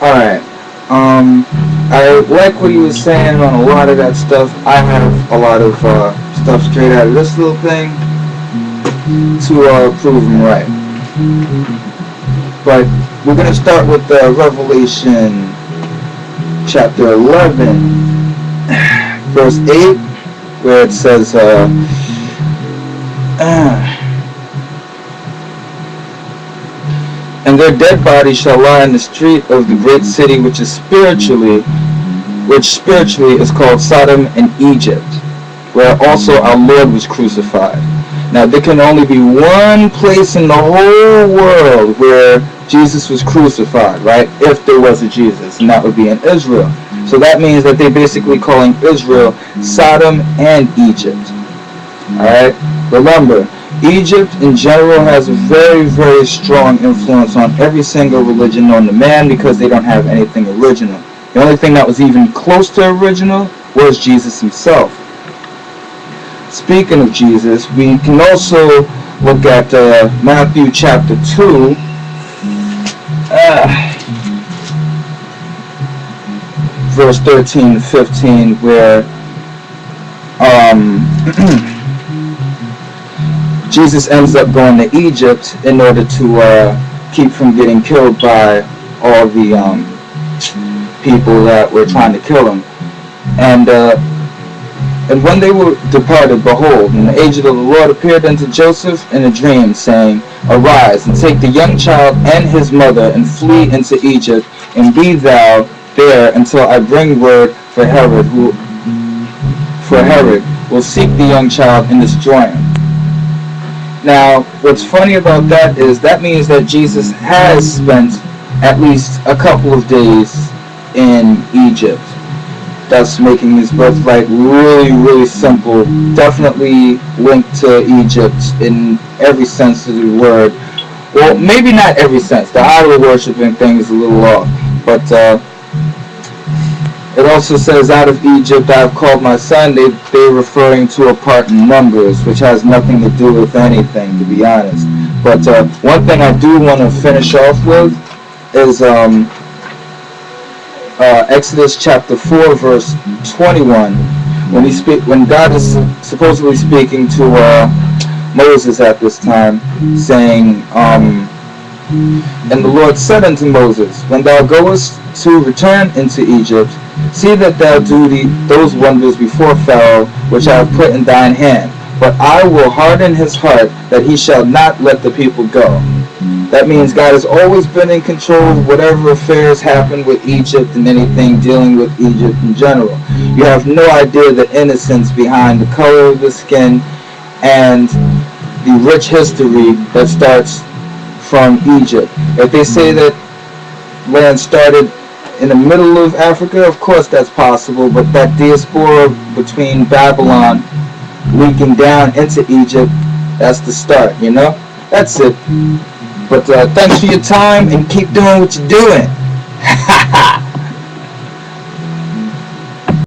Alright. I like what he was saying on a lot of that stuff. I have a lot of stuff straight out of this little thing to prove him right. But we're going to start with Revelation chapter 11, verse 8, where it says, and their dead bodies shall lie in the street of the great city, which spiritually is called Sodom and Egypt, where also our Lord was crucified. Now, there can only be one place in the whole world where Jesus was crucified, right? If there was a Jesus, and that would be in Israel. So that means that they're basically calling Israel Sodom and Egypt. Alright? Remember, Egypt in general has a very, very strong influence on every single religion known to man because they don't have anything original. The only thing that was even close to original was Jesus himself. Speaking of Jesus, we can also look at Matthew chapter 2. Verse 13 to 15, where Jesus ends up going to Egypt in order to keep from getting killed by all the people that were trying to kill him. And when they were departed, behold, and the angel of the Lord appeared unto Joseph in a dream, saying, Arise, and take the young child and his mother, and flee into Egypt, and be thou there until I bring word for Herod, who will seek the young child and destroy him. Now, what's funny about that is that means that Jesus has spent at least a couple of days in Egypt. That's making his birthright really, really simple. Definitely linked to Egypt in every sense of the word. Well, maybe not every sense. The idol worshiping thing is a little off. But it also says, out of Egypt I have called my son. They're referring to a part in Numbers, which has nothing to do with anything, to be honest. But one thing I do want to finish off with is Exodus chapter 4, verse 21, when God is supposedly speaking to Moses at this time, saying, and the Lord said unto Moses, when thou goest to return into Egypt, see that thou do those wonders before Pharaoh, which I have put in thine hand. But I will harden his heart, that he shall not let the people go. That means God has always been in control of whatever affairs happen with Egypt and anything dealing with Egypt in general. You have no idea the innocence behind the color of the skin and the rich history that starts from Egypt. If they say that land started in the middle of Africa, of course that's possible, but that diaspora between Babylon leaking down into Egypt, that's the start, you know? That's it. But thanks for your time, and keep doing what you're doing.